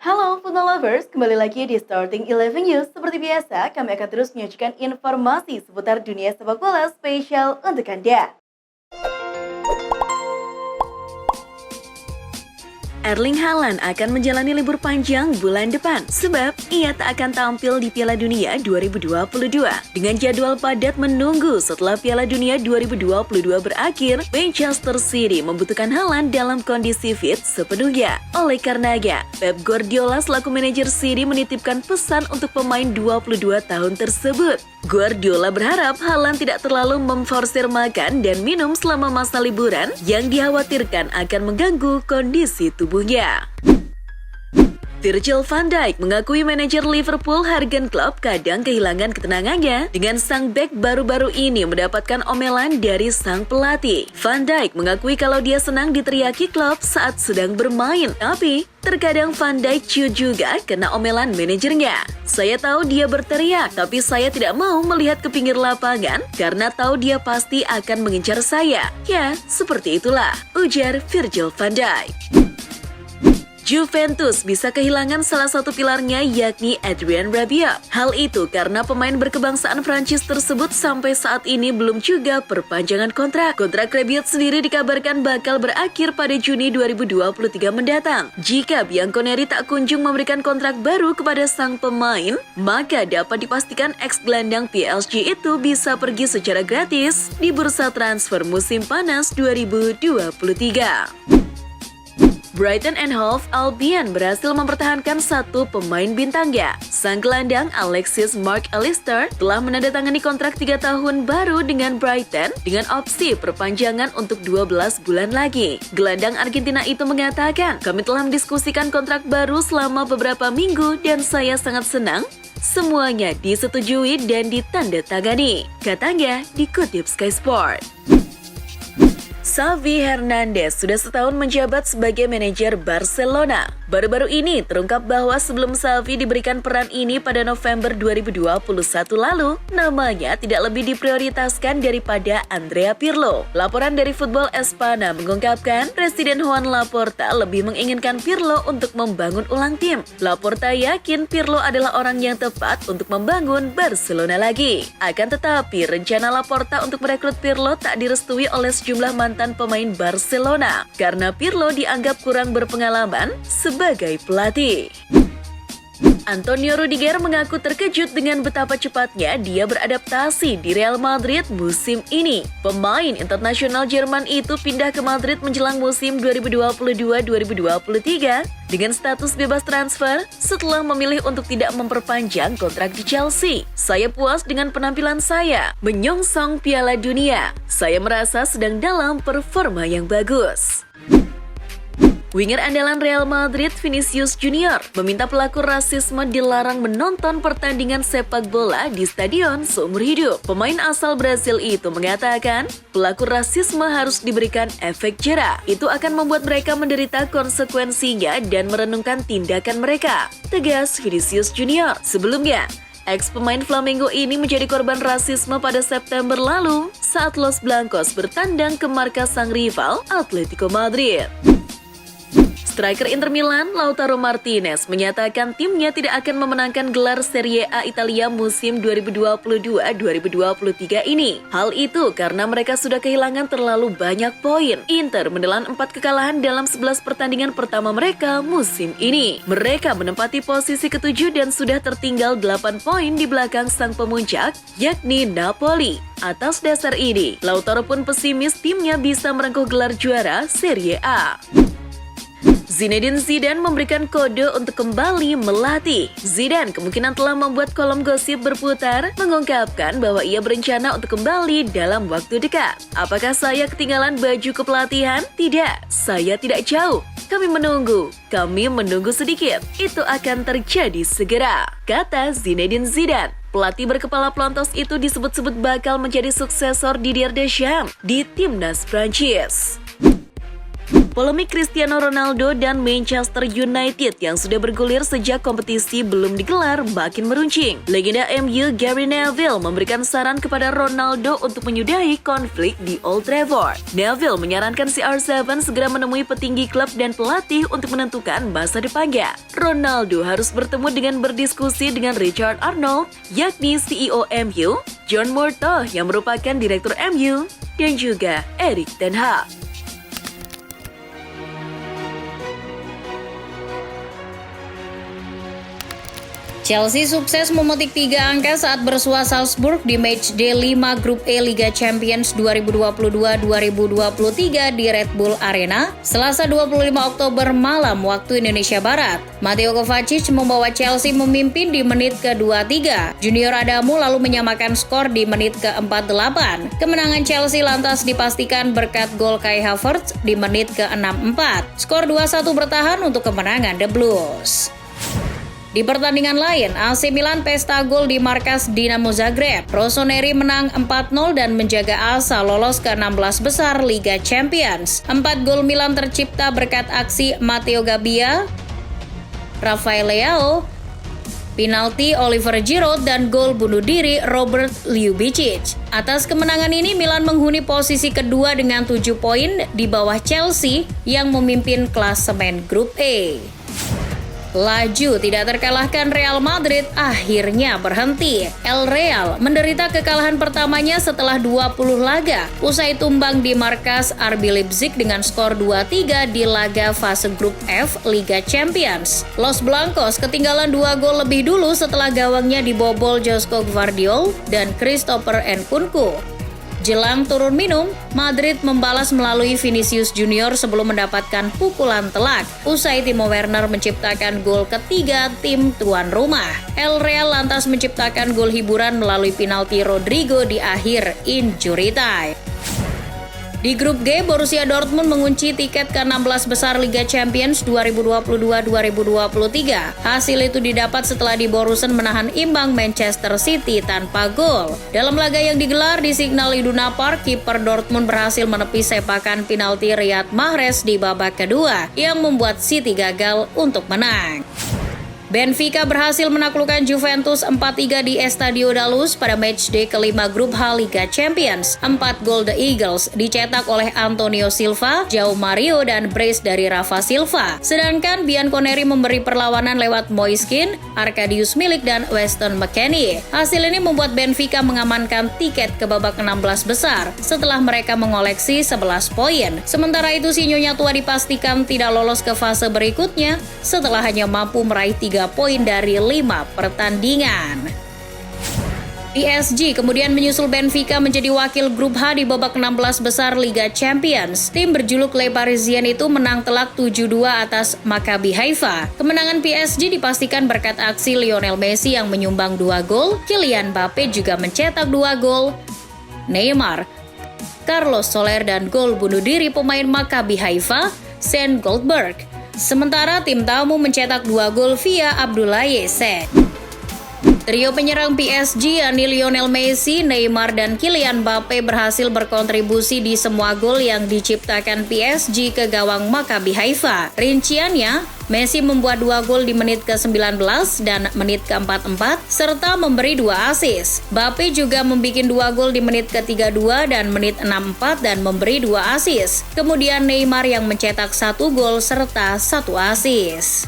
Halo football lovers, kembali lagi di Starting 11 News. Seperti biasa, kami akan terus menyajikan informasi seputar dunia sepak bola spesial untuk Anda. Erling Haaland akan menjalani libur panjang bulan depan sebab ia tak akan tampil di Piala Dunia 2022. Dengan jadwal padat menunggu setelah Piala Dunia 2022 berakhir, Manchester City membutuhkan Haaland dalam kondisi fit sepenuhnya. Oleh karenanya, Pep Guardiola selaku manajer City menitipkan pesan untuk pemain 22 tahun tersebut. Guardiola berharap Haaland tidak terlalu memforsir makan dan minum selama masa liburan yang dikhawatirkan akan mengganggu kondisi tubuhnya. Virgil van Dijk mengakui manajer Liverpool Jurgen Klopp kadang kehilangan ketenangannya dengan sang bek baru-baru ini mendapatkan omelan dari sang pelatih. Van Dijk mengakui kalau dia senang diteriaki Klopp saat sedang bermain, tapi terkadang Van Dijk ciut juga kena omelan manajernya. Saya tahu dia berteriak, tapi saya tidak mau melihat ke pinggir lapangan karena tahu dia pasti akan mengincar saya. Ya, seperti itulah, ujar Virgil van Dijk. Juventus bisa kehilangan salah satu pilarnya yakni Adrien Rabiot. Hal itu karena pemain berkebangsaan Prancis tersebut sampai saat ini belum juga perpanjangan kontrak. Kontrak Rabiot sendiri dikabarkan bakal berakhir pada Juni 2023 mendatang. Jika Bianconeri tak kunjung memberikan kontrak baru kepada sang pemain, maka dapat dipastikan ex-gelandang PSG itu bisa pergi secara gratis di bursa transfer musim panas 2023. Brighton and Hove Albion berhasil mempertahankan satu pemain bintangnya. Sang gelandang Alexis McAllister telah menandatangani kontrak 3 tahun baru dengan Brighton dengan opsi perpanjangan untuk 12 bulan lagi. Gelandang Argentina itu mengatakan, "Kami telah mendiskusikan kontrak baru selama beberapa minggu dan saya sangat senang semuanya disetujui dan ditandatangani," katanya dikutip Sky Sport. Xavi Hernandez sudah setahun menjabat sebagai manajer Barcelona. Baru-baru ini terungkap bahwa sebelum Xavi diberikan peran ini pada November 2021 lalu, namanya tidak lebih diprioritaskan daripada Andrea Pirlo. Laporan dari Football Espana mengungkapkan Presiden Juan Laporta lebih menginginkan Pirlo untuk membangun ulang tim. Laporta yakin Pirlo adalah orang yang tepat untuk membangun Barcelona lagi. Akan tetapi, rencana Laporta untuk merekrut Pirlo tak direstui oleh sejumlah mantan pemain Barcelona karena Pirlo dianggap kurang berpengalaman sebagai pelatih. Antonio Rudiger mengaku terkejut dengan betapa cepatnya dia beradaptasi di Real Madrid musim ini. Pemain internasional Jerman itu pindah ke Madrid menjelang musim 2022-2023 dengan status bebas transfer setelah memilih untuk tidak memperpanjang kontrak di Chelsea. "Saya puas dengan penampilan saya, menyongsong Piala Dunia. Saya merasa sedang dalam performa yang bagus." Winger andalan Real Madrid Vinicius Junior meminta pelaku rasisme dilarang menonton pertandingan sepak bola di stadion seumur hidup. Pemain asal Brasil itu mengatakan, pelaku rasisme harus diberikan efek jera. Itu akan membuat mereka menderita konsekuensinya dan merenungkan tindakan mereka, tegas Vinicius Junior. Sebelumnya, ex-pemain Flamengo ini menjadi korban rasisme pada September lalu saat Los Blancos bertandang ke markas sang rival Atletico Madrid. Striker Inter Milan, Lautaro Martinez, menyatakan timnya tidak akan memenangkan gelar Serie A Italia musim 2022-2023 ini. Hal itu karena mereka sudah kehilangan terlalu banyak poin. Inter menelan 4 kekalahan dalam 11 pertandingan pertama mereka musim ini. Mereka menempati posisi ke-7 dan sudah tertinggal 8 poin di belakang sang pemuncak, yakni Napoli. Atas dasar ini, Lautaro pun pesimis timnya bisa merengkuh gelar juara Serie A. Zinedine Zidane memberikan kode untuk kembali melatih. Zidane kemungkinan telah membuat kolom gosip berputar mengungkapkan bahwa ia berencana untuk kembali dalam waktu dekat. "Apakah saya ketinggalan baju kepelatihan? Tidak, saya tidak jauh. Kami menunggu sedikit. Itu akan terjadi segera," kata Zinedine Zidane. Pelatih berkepala pelontos itu disebut-sebut bakal menjadi suksesor Didier Deschamps di timnas Prancis. Polemik Cristiano Ronaldo dan Manchester United yang sudah bergulir sejak kompetisi belum digelar makin meruncing. Legenda MU Gary Neville memberikan saran kepada Ronaldo untuk menyudahi konflik di Old Trafford. Neville menyarankan CR7 segera menemui petinggi klub dan pelatih untuk menentukan masa depannya. Ronaldo harus bertemu dengan berdiskusi dengan Richard Arnold, yakni CEO MU, John Murtough yang merupakan direktur MU, dan juga Erik ten Hag. Chelsea sukses memetik 3 angka saat bersua Salzburg di matchday 5 Grup E Liga Champions 2022-2023 di Red Bull Arena, Selasa 25 Oktober malam waktu Indonesia Barat. Mateo Kovacic membawa Chelsea memimpin di menit ke-23. Junior Adamu lalu menyamakan skor di menit ke-48. Kemenangan Chelsea lantas dipastikan berkat gol Kai Havertz di menit ke-64. Skor 2-1 bertahan untuk kemenangan The Blues. Di pertandingan lain, AC Milan pesta gol di markas Dinamo Zagreb. Rossoneri menang 4-0 dan menjaga asa lolos ke 16 besar Liga Champions. 4 gol Milan tercipta berkat aksi Matteo Gabbia, Rafael Leao, penalti Oliver Giroud, dan gol bunuh diri Robert Ljubicic. Atas kemenangan ini, Milan menghuni posisi kedua dengan 7 poin di bawah Chelsea yang memimpin klasemen Grup E. Laju tidak terkalahkan Real Madrid akhirnya berhenti. El Real menderita kekalahan pertamanya setelah 20 laga usai tumbang di markas RB Leipzig dengan skor 2-3 di laga fase grup F Liga Champions. Los Blancos ketinggalan 2 gol lebih dulu setelah gawangnya dibobol Joško Gvardiol dan Christopher Nkunku. Jelang turun minum, Madrid membalas melalui Vinicius Junior sebelum mendapatkan pukulan telak. Usai Timo Werner menciptakan gol ketiga tim tuan rumah. El Real lantas menciptakan gol hiburan melalui penalti Rodrigo di akhir injury time. Di grup G, Borussia Dortmund mengunci tiket ke-16 besar Liga Champions 2022-2023. Hasil itu didapat setelah di Borussen menahan imbang Manchester City tanpa gol. Dalam laga yang digelar di Signal Iduna Park, kiper Dortmund berhasil menepis sepakan penalti Riyad Mahrez di babak kedua yang membuat City gagal untuk menang. Benfica berhasil menaklukkan Juventus 4-3 di Estadio da Luz pada matchday ke-5 grup H Liga Champions. 4 gol The Eagles dicetak oleh Antonio Silva, João Mario, dan brace dari Rafa Silva. Sedangkan Bianconeri memberi perlawanan lewat Moiskin, Arkadiusz Milik, dan Weston McKennie. Hasil ini membuat Benfica mengamankan tiket ke babak 16 besar setelah mereka mengoleksi 11 poin. Sementara itu si Nyonya Tua dipastikan tidak lolos ke fase berikutnya setelah hanya mampu meraih 3 poin dari 5 pertandingan. PSG kemudian menyusul Benfica menjadi wakil grup H di babak 16 besar Liga Champions. Tim berjuluk Les Parisiens itu menang telak 7-2 atas Maccabi Haifa. Kemenangan PSG dipastikan berkat aksi Lionel Messi yang menyumbang 2 gol, Kylian Mbappe juga mencetak 2 gol, Neymar, Carlos Soler, dan gol bunuh diri pemain Maccabi Haifa, Sean Goldberg. Sementara tim tamu mencetak 2 gol via Abdoulaye Seck. Trio penyerang PSG yakni Lionel Messi, Neymar, dan Kylian Mbappe berhasil berkontribusi di semua gol yang diciptakan PSG ke gawang Maccabi Haifa. Rinciannya, Messi membuat 2 gol di menit ke-19 dan menit ke-44 serta memberi 2 assist. Mbappe juga membuat 2 gol di menit ke-32 dan menit 64 dan memberi 2 assist. Kemudian Neymar yang mencetak 1 gol serta 1 assist.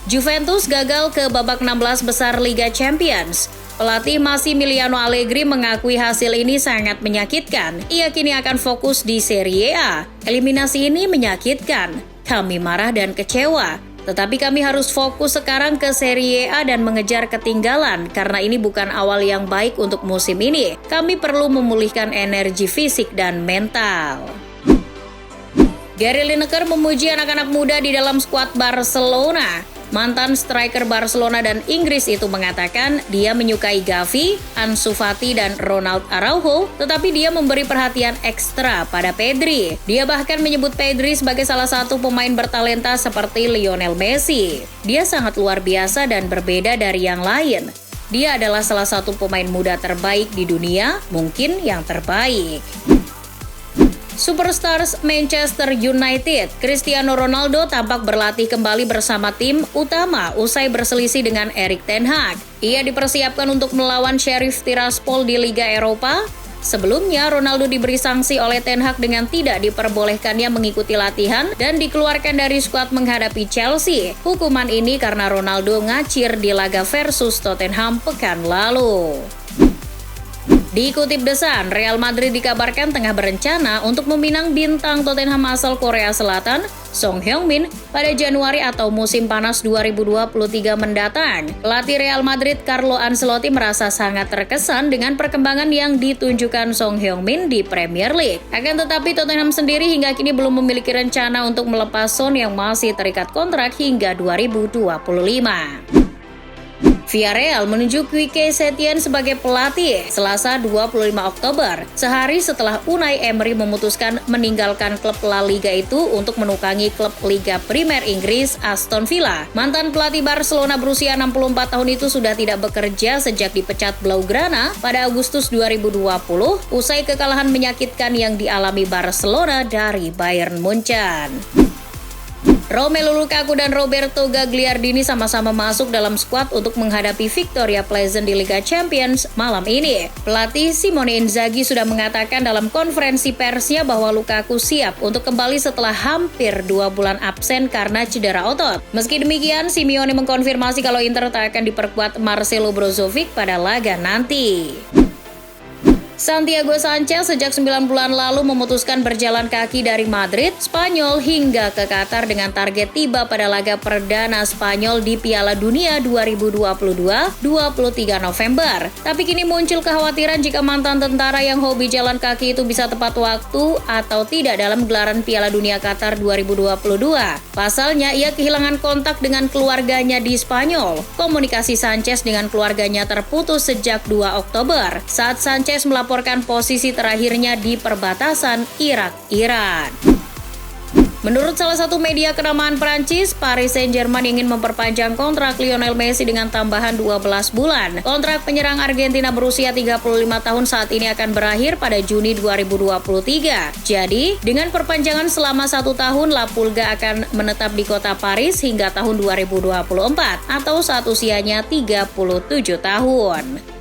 Juventus gagal ke babak 16 besar Liga Champions. Pelatih Massimiliano Allegri mengakui hasil ini sangat menyakitkan. Ia kini akan fokus di Serie A. Eliminasi ini menyakitkan. Kami marah dan kecewa. Tetapi kami harus fokus sekarang ke Serie A dan mengejar ketinggalan karena ini bukan awal yang baik untuk musim ini. Kami perlu memulihkan energi fisik dan mental. Gary Lineker memuji anak-anak muda di dalam skuad Barcelona. Mantan striker Barcelona dan Inggris itu mengatakan dia menyukai Gavi, Ansu Fati, dan Ronald Araujo, tetapi dia memberi perhatian ekstra pada Pedri. Dia bahkan menyebut Pedri sebagai salah satu pemain bertalenta seperti Lionel Messi. Dia sangat luar biasa dan berbeda dari yang lain. Dia adalah salah satu pemain muda terbaik di dunia, mungkin yang terbaik. Superstars Manchester United, Cristiano Ronaldo tampak berlatih kembali bersama tim utama usai berselisih dengan Erik ten Hag. Ia dipersiapkan untuk melawan Sheriff Tiraspol di Liga Eropa. Sebelumnya, Ronaldo diberi sanksi oleh ten Hag dengan tidak diperbolehkannya mengikuti latihan dan dikeluarkan dari skuad menghadapi Chelsea. Hukuman ini karena Ronaldo ngacir di laga versus Tottenham pekan lalu. Dikutip The Sun, Real Madrid dikabarkan tengah berencana untuk meminang bintang Tottenham asal Korea Selatan, Son Heung-min, pada Januari atau musim panas 2023 mendatang. Pelatih Real Madrid Carlo Ancelotti merasa sangat terkesan dengan perkembangan yang ditunjukkan Son Heung-min di Premier League. Akan tetapi Tottenham sendiri hingga kini belum memiliki rencana untuk melepas Son yang masih terikat kontrak hingga 2025. Villarreal menunjuk Quique Setien sebagai pelatih Selasa 25 Oktober, sehari setelah Unai Emery memutuskan meninggalkan klub La Liga itu untuk menukangi klub Liga Primer Inggris Aston Villa. Mantan pelatih Barcelona berusia 64 tahun itu sudah tidak bekerja sejak dipecat Blaugrana pada Agustus 2020 usai kekalahan menyakitkan yang dialami Barcelona dari Bayern Munchen. Romelu Lukaku dan Roberto Gagliardini sama-sama masuk dalam skuad untuk menghadapi Victoria Pleasant di Liga Champions malam ini. Pelatih Simone Inzaghi sudah mengatakan dalam konferensi persnya bahwa Lukaku siap untuk kembali setelah hampir 2 bulan absen karena cedera otot. Meski demikian, Simeone mengkonfirmasi kalau Inter tak akan diperkuat Marcelo Brozovic pada laga nanti. Santiago Sanchez sejak 9 bulan lalu memutuskan berjalan kaki dari Madrid, Spanyol hingga ke Qatar dengan target tiba pada laga perdana Spanyol di Piala Dunia 2022, 23 November. Tapi kini muncul kekhawatiran jika mantan tentara yang hobi jalan kaki itu bisa tepat waktu atau tidak dalam gelaran Piala Dunia Qatar 2022. Pasalnya, ia kehilangan kontak dengan keluarganya di Spanyol. Komunikasi Sanchez dengan keluarganya terputus sejak 2 Oktober saat Sanchez melaporkan posisi terakhirnya di perbatasan Irak-Iran. Menurut salah satu media kenamaan Prancis, Paris Saint-Germain ingin memperpanjang kontrak Lionel Messi dengan tambahan 12 bulan. Kontrak penyerang Argentina berusia 35 tahun saat ini akan berakhir pada Juni 2023. Jadi, dengan perpanjangan selama 1 tahun, La Pulga akan menetap di kota Paris hingga tahun 2024 atau saat usianya 37 tahun.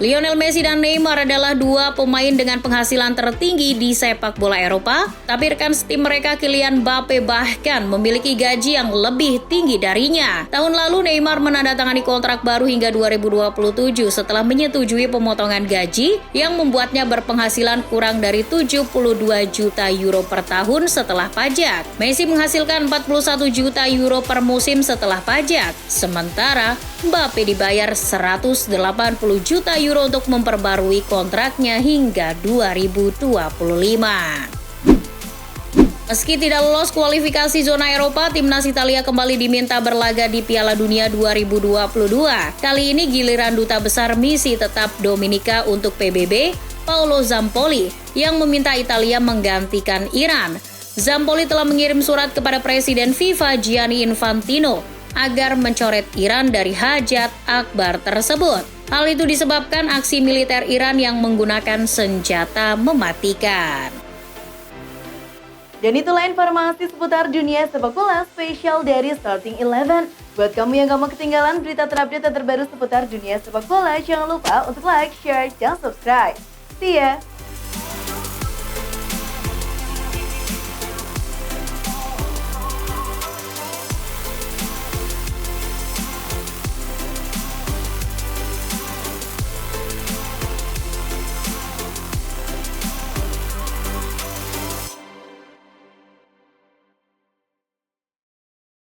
Lionel Messi dan Neymar adalah 2 pemain dengan penghasilan tertinggi di sepak bola Eropa, tapi rekan setim mereka Kylian Mbappe bahkan memiliki gaji yang lebih tinggi darinya. Tahun lalu Neymar menandatangani kontrak baru hingga 2027 setelah menyetujui pemotongan gaji yang membuatnya berpenghasilan kurang dari 72 juta euro per tahun setelah pajak. Messi menghasilkan 41 juta euro per musim setelah pajak, sementara Mbappe dibayar 180 juta euro untuk memperbarui kontraknya hingga 2025. Meski tidak lolos kualifikasi zona Eropa, timnas Italia kembali diminta berlaga di Piala Dunia 2022. Kali ini giliran duta besar misi tetap Dominika untuk PBB, Paolo Zampoli, yang meminta Italia menggantikan Iran. Zampoli telah mengirim surat kepada Presiden FIFA Gianni Infantino agar mencoret Iran dari hajat akbar tersebut. Hal itu disebabkan aksi militer Iran yang menggunakan senjata mematikan. Dan itulah informasi seputar dunia sepak bola spesial dari Starting 11. Buat kamu yang gak mau ketinggalan berita terupdate dan terbaru seputar dunia sepak bola, jangan lupa untuk like, share, dan subscribe. See ya!